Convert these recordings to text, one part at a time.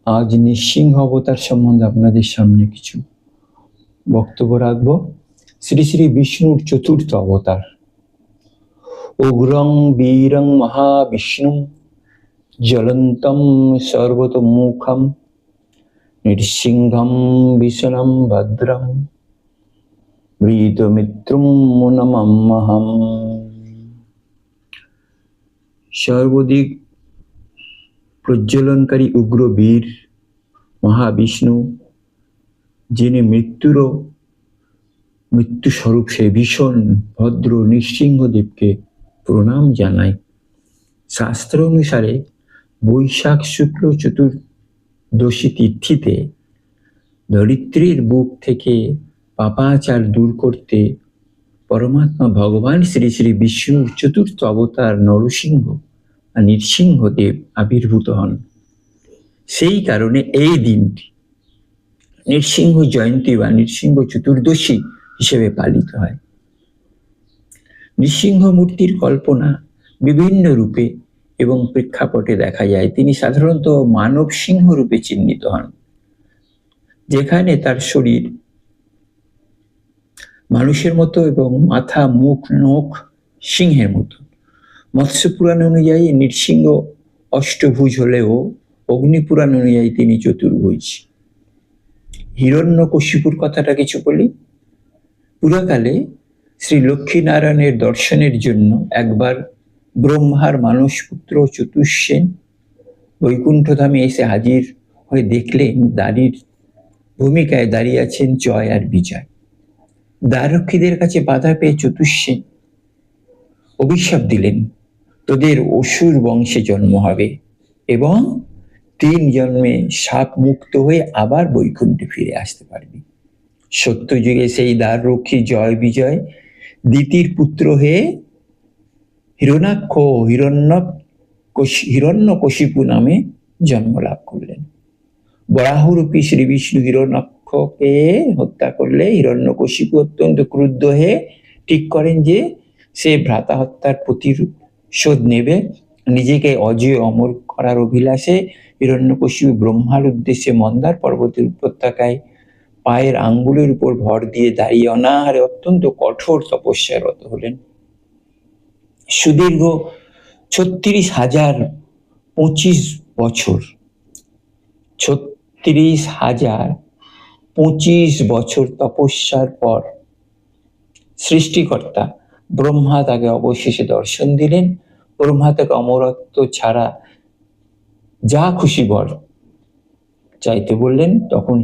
আজ নৃসিংহ অবতার সম্বন্ধে আপনাদের সামনে কিছু বক্তব্য রাখব। শ্রী শ্রী বিষ্ণুর চতুর্থ অবতার উগ্রং বীরং মহাবিষ্ণু জ্বলন্তম সর্বতোমুখম নৃসিংহম বিষ্ণুম ভদ্রম বৃতমিত্রম নমাম্যহম। সর্বদিক প্রজ্বলনকারী উগ্র বীর মহাবিষ্ণু, যিনি মৃত্যুস্বরূপ সে ভীষণ ভদ্র নৃসিংহদেবকে প্রণাম জানায়। শাস্ত্র অনুসারে বৈশাখ শুক্ল চতুর্দশী তিথিতে ধরিত্রীর বুক থেকে পাপাচার দূর করতে পরমাত্মা ভগবান শ্রী শ্রী বিষ্ণুর চতুর্থ অবতার নৃসিংহদেব আবির্ভূত হন। সেই কারণে এই দিনটি নৃসিংহ জয়ন্তী বা নৃসিংহ চতুর্দশী হিসেবে পালিত হয়। নৃসিংহ মূর্তির কল্পনা বিভিন্ন রূপে এবং প্রেক্ষাপটে দেখা যায়। তিনি সাধারণত মানব সিংহ রূপে চিহ্নিত হন, যেখানে তার শরীর মানুষের মতো এবং মাথা, মুখ, নখ সিংহের মতো। মৎস্য পুরাণ অনুযায়ী নৃসিংহ অষ্টভুজ হলেও অগ্নিপুরাণ অনুযায়ী তিনি চতুর্ভুজ। হিরণ্যকশিপুর কথাটা কিছু বলি। পুরাকালে শ্রী লক্ষ্মীনারায়ণের দর্শনের জন্য একবার ব্রহ্মার মানসপুত্র চতুর্সেন বৈকুণ্ঠধামে এসে হাজির হয়ে দেখলেন দাঁড়ির ভূমিকায় দাঁড়িয়ে আছেন জয় আর বিজয়। দ্বাররক্ষীদের কাছে বাধা পেয়ে চতুর্সেন অভিশাপ দিলেন, তোদের অসুর বংশে জন্ম হবে এবং 3 জন্মে সাপ মুক্ত হয়ে আবার বৈকুণ্ঠে ফিরে আসতে পারবি। সত্যযুগে সেই দ্বাররক্ষী জয় বিজয় দিতির পুত্র হয়ে হিরণাক্ষ হিরণ্যকশিপু নামে জন্ম লাভ করলেন। বরাহরূপী শ্রী বিষ্ণু হিরণ্যাক্ষকে হত্যা করলে হিরণ্যকশিপু অত্যন্ত ক্রুদ্ধ হয়ে ঠিক করেন যে সে ভ্রাতা হত্যার প্রতিশোধ নেবে। নিজেকে অজেয় অমর করার অভিলাষে হিরণ্যকশিপু ব্রহ্মার উদ্দেশ্যে মন্দার পর্বতের উপত্যকায় পায়ের আঙ্গুলের উপর ভর দিয়ে দাঁড়িয়ে অনাহারে অত্যন্ত কঠোর তপস্যায় রত হলেন। সুদীর্ঘ 36,025 বছর 36,025 বছর তপস্যার পর সৃষ্টিকর্তা ব্রহ্মা তাকে অবশেষে দর্শন দিলেন। ব্রহ্মা তাকে অমরত্ব ছাড়া যা খুশি বর চাইতে বললেন। তখন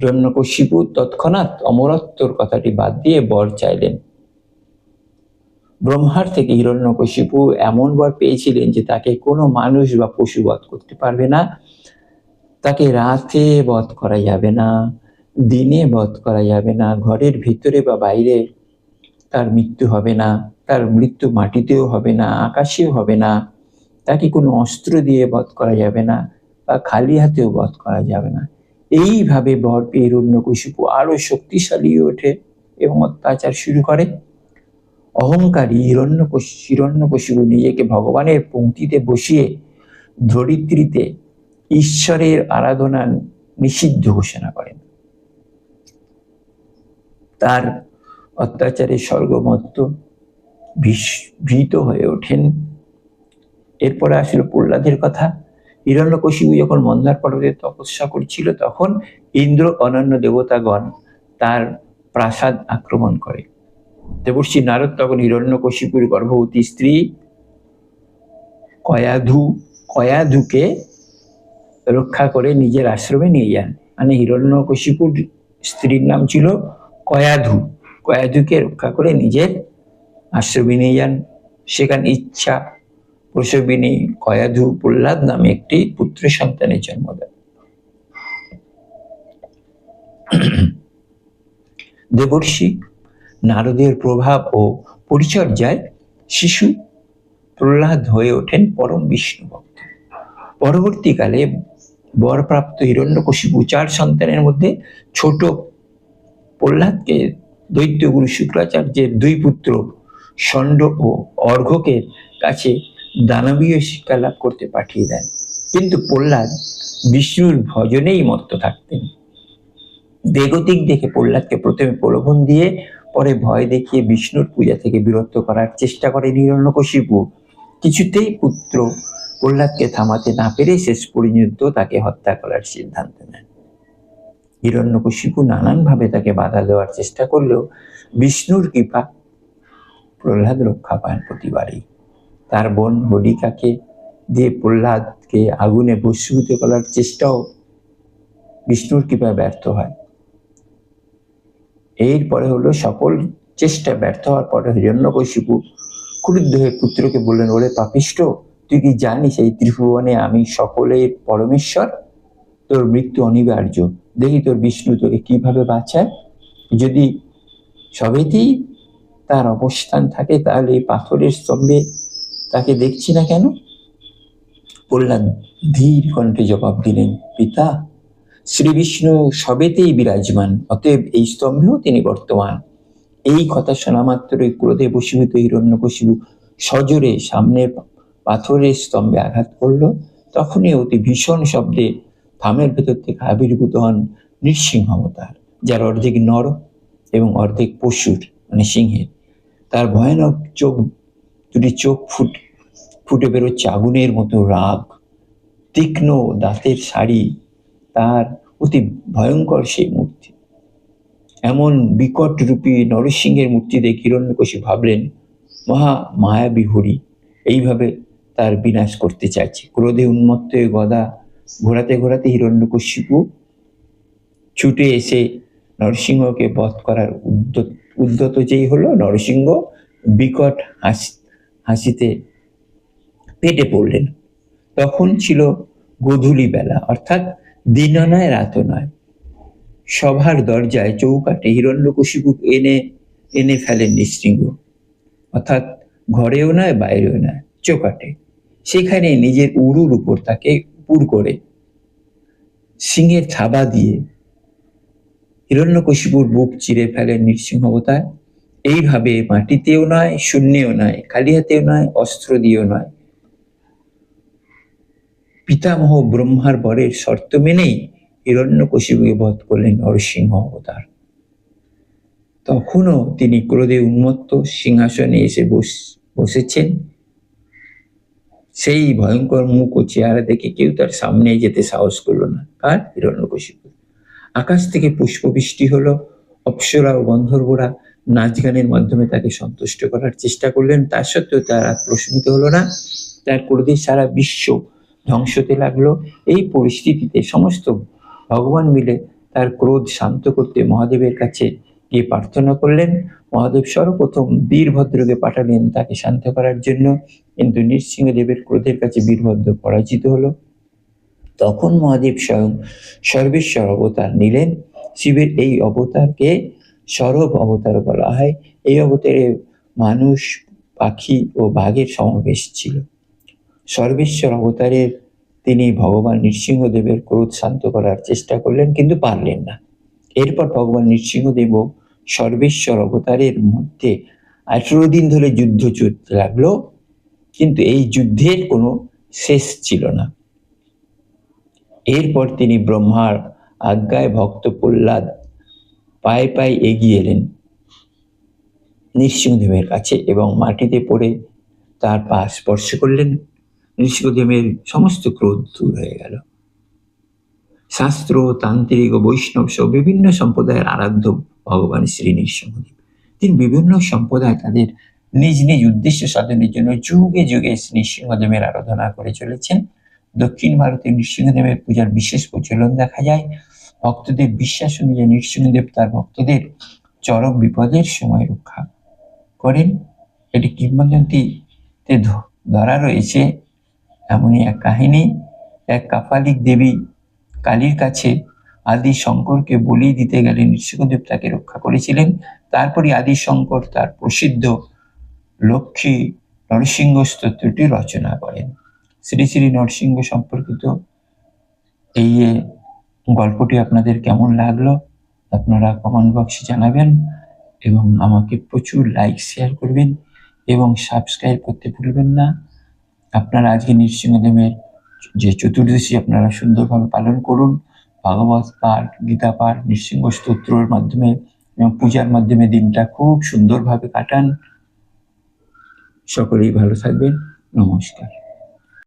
হিরণ্যকশিপু তৎক্ষণাৎ অমরত্বর কথাটি বাদ দিয়ে বর চাইলেন। ব্রহ্মার থেকে হিরণ্যকশিপু এমন বর পেয়েছিলেন যে তাকে কোনো মানুষ বা পশু বধ করতে পারবে না। তাকে রাতে বধ করা যাবে না, দিনে বধ করা যাবে না, ঘরের ভিতরে বা বাইরে তার মৃত্যু হবে না, তার মৃত্যু মাটিতেও হবে না, আকাশেও হবে না। তাকে কোনো অস্ত্র দিয়ে বধ করা যাবে না বা খালি হাতেও বধ করা যাবে না। এইভাবে বর পেয়ে হিরণ্যকশিপু আরো শক্তিশালী ওঠে এবং অত্যাচার শুরু করে। অহংকারী হিরণ্যকশিপু নিজেকে ভগবানের পংক্তিতে বসিয়ে ধরিত্রীতে ঈশ্বরের আরাধনা নিষিদ্ধ ঘোষণা করেন। তার অত্যাচারে স্বর্গমত্ত ভীত হয়ে ওঠেন। এরপরে আসলে প্রহ্লাদের কথা। হিরণ্যকশিপু যখন মন্দার পর্বতে তপস্যা করছিল, তখন ইন্দ্র অনন্য দেবতাগণ তার প্রাসাদ আক্রমণ করে। দেবর্ষি নারদ তখন হিরণ্যকশিপুর গর্ভবতী স্ত্রী কয়াধুকে রক্ষা করে নিজের আশ্রমে নিয়ে যান। মানে হিরণ্যকশিপুর স্ত্রীর নাম ছিল কয়াধুকে রক্ষা করে নিজের আশ্রমে নিয়ে যান। সেখানে ইচ্ছা প্রসবিনী কয়াধু প্রহ্লাদ নামে একটি পুত্র সন্তানের জন্ম দেন। দেবর্ষি নারদের প্রভাব ও পরিচর্যায় শিশু প্রহ্লাদ হয়ে ওঠেন পরম বিষ্ণু ভক্ত। পরবর্তীকালে বরপ্রাপ্ত হিরণ্যকশিপু 4 সন্তানের মধ্যে ছোট প্রহ্লাদকে দৈত্যগুরু শুক্রাচার্যের 2 পুত্র ষণ্ড ও অর্ঘ্যকের কাছে দানবীয় শিক্ষা লাভ করতে পাঠিয়ে দেন। কিন্তু প্রহ্লাদ বিষ্ণুর ভজনেই মত্ত থাকতেন। বেগতিক দেখে প্রহ্লাদকে প্রথমে প্রলোভন দিয়ে পরে ভয় দেখিয়ে বিষ্ণুর পূজা থেকে বিরত করার চেষ্টা করে হিরণ্যকশিপু। কিছুতেই পুত্র প্রহ্লাদকে থামাতে না পেরে শেষ পর্যন্ত তাকে হত্যা করার সিদ্ধান্ত নেন। হিরণ্যকশিপু নানানভাবে তাকে বাধা দেওয়ার চেষ্টা করলেও বিষ্ণুর কৃপা প্রহ্লাদ রক্ষা পান প্রতিবারই। তার বোন হোলিকাকে দিয়ে প্রহ্লাদকে আগুনে ভস্মীভূত করার চেষ্টাও বিষ্ণুর কৃপায় ব্যর্থ হয়। এরপরে হলো সকল চেষ্টা ব্যর্থ হওয়ার পরে হিরণ্যকশিপু ক্রুদ্ধ হয়ে পুত্রকে বললেন, ওরে পাপিষ্ঠ, তুই কি জানিস এই ত্রিভুবনে আমি সকলের পরমেশ্বর? তোর মৃত্যু অনিবার্য। দেখি তোর বিষ্ণু তোকে কিভাবে বাঁচায়। যদি সবেতেই তার অবস্থান থাকে তাহলে এই পাথরের স্তম্ভে তাকে দেখছি না কেন? প্রহ্লাদ ধীর কণ্ঠে জবাব দিলেন, পিতা, শ্রী বিষ্ণু সবেতেই বিরাজমান, অতএব এই স্তম্ভেও তিনি বর্তমান। এই কথা শোনা মাত্রই ক্রোধে বশীভূত হিরণ্যকশিপু সজোরে সামনের পাথরের স্তম্ভে আঘাত করল। তখনই অতি ভীষণ শব্দে থামের ভেতর থেকে আবির্ভূত হন নৃসিংহ অবতার, যার অর্ধেক নর এবং অর্ধেক পশুর মানে সিংহের। তার ভয়ানক দুটি চোখ ফুটে বেরোচ্ছে আগুনের মতো রাগ, তীক্ষ্ণ দাঁতের শাড়ি, তার অতি ভয়ঙ্কর সেই মূর্তি। এমন বিকট রূপী নরসিংহের মূর্তি দেখে হিরণ্যকশিপু ভাবলেন, মহা মায়াবী হরি এইভাবে তার বিনাশ করতে চাইছে। ক্রোধে উন্মত্ত হয়ে গদা ঘোরাতে ঘোরাতে হিরণ্যকশিপু ছুটে এসে নরসিংহকে বধ করার উদ্যত যেই হলো, নরসিংহ বিকট হাসিতে পেটে পড়লেন। তখন ছিল গোধূলি বেলা, অর্থাৎ দিনও নয় রাতও নয়। সভার দরজায় চৌকাঠে হিরণ্যকশিপু এনে ফেলেন নৃসিংহ, অর্থাৎ ঘরেও নয় বাইরেও নয়, চৌকাঠে। সেখানে নিজের উরুর উপর তাকে উপুর করে সিংহের থাবা দিয়ে হিরণ্যকশিপুর বুক চিরে ফেলেন নৃসিংহ অবতার। এইভাবে মাটিতেও নয়, শূন্যেও নয়, খালি হাতেও নয়, অস্ত্র দিয়েও নয়, পিতামহ ব্রহ্মার বরের শর্ত মেনেই হিরণ্যকশিপুকে বধ করলেন নরসিংহ অবতার। তখনও তিনি ক্রোধে উন্মত্ত সিংহাসনে এসে বসেছেন। সেই ভয়ঙ্কর মুখ ও চেহারা দেখে কেউ তার সামনে যেতে সাহস করলো না। আর হিরণ্যকশিপু। আকাশ থেকে পুষ্পবৃষ্টি হলো, অপ্সরা ও গন্ধর্বরা নাচ গানের মাধ্যমে তাকে সন্তুষ্ট করার চেষ্টা করলেন। তা সত্ত্বেও তার আর প্রশমিত হলো না। তার ক্রোধে সারা বিশ্ব ধ্বংস হতে লাগলো। এই পরিস্থিতিতে সমস্ত ভগবান মিলে তার ক্রোধ শান্ত করতে মহাদেবের কাছে গিয়ে প্রার্থনা করলেন। মহাদেব সর্বপ্রথম বীরভদ্রকে পাঠালেন তাকে শান্ত করার জন্য, কিন্তু নৃসিংহদেবের ক্রোধের কাছে বীরভদ্র পরাজিত হলো। তখন মহাদেব স্বয়ং সর্বেশ্বর অবতার নিলেন। শিবের এই অবতারকে সরব অবতার বলা হয়। এই অবতারে মানুষ, পাখি ও বাঘের সমাবেশ ছিল। সর্বেশ্বর অবতারের তিনি ভগবান নৃসিংহদেবের ক্রোধ শান্ত করার চেষ্টা করলেন, কিন্তু পারলেন না। এরপর ভগবান নৃসিংহদেব ও সর্বেশ্বর অবতারের মধ্যে 18 দিন ধরে যুদ্ধ চলতে লাগলো, কিন্তু এই যুদ্ধের কোনো শেষ ছিল না। এরপর তিনি ব্রহ্মার আজ্ঞায় ভক্ত প্রহ্লাদ পায়ে পায়ে এগিয়ে এলেন নৃসিংহদেবের কাছে এবং মাটিতে পড়ে তার পা স্পর্শ করলেন। নৃসিংহদেবের সমস্ত ক্রোধ দূর হয়ে গেল। শাস্ত্র, তান্ত্রিক ও বৈষ্ণব সহ বিভিন্ন সম্প্রদায়ের আরাধ্য ভগবান শ্রী নৃসিংহদেব। তিনি বিভিন্ন সম্প্রদায় তাদের নিজ নিজ উদ্দেশ্য সাধনের জন্য যুগে যুগে নৃসিংহদেবের আরাধনা করে চলেছেন। দক্ষিণ ভারতে নৃসিংহদেবের পূজার বিশেষ প্রচলন দেখা যায়। ভক্তদের বিশ্বাস অনুযায়ী নৃসিংহদেব তার ভক্তদের চরম বিপদের সময় রক্ষা করেন। এটি কিংবদন্তিতে ধরা রয়েছে এমনই এক কাহিনী। এক কাপালিক দেবী কালীর কাছে আদি শঙ্করকে বলি দিতে গেলে নৃসিংহদেব তাকে রক্ষা করেছিলেন। তারপরই আদি শঙ্কর তার প্রসিদ্ধ লক্ষ্মী নরসিংহ স্তোত্রটি রচনা করেন। শ্রী শ্রী নরসিংহ সম্পর্কিত এই গল্পটি আপনাদের কেমন লাগলো আপনারা কমেন্ট বক্সে জানাবেন এবং আমাকে প্রচুর লাইক শেয়ার করবেন এবং সাবস্ক্রাইব করতে ভুলবেন না। আপনারা আজকে নৃসিংহদেবের যে চতুর্দশী আপনারা সুন্দরভাবে পালন করুন। ভাগবত পাঠ, গীতা পাঠ, নৃসিংহ স্তোত্রের মাধ্যমে এবং পূজার মাধ্যমে দিনটা খুব সুন্দরভাবে কাটান। সকলেই ভালো থাকবেন। নমস্কার।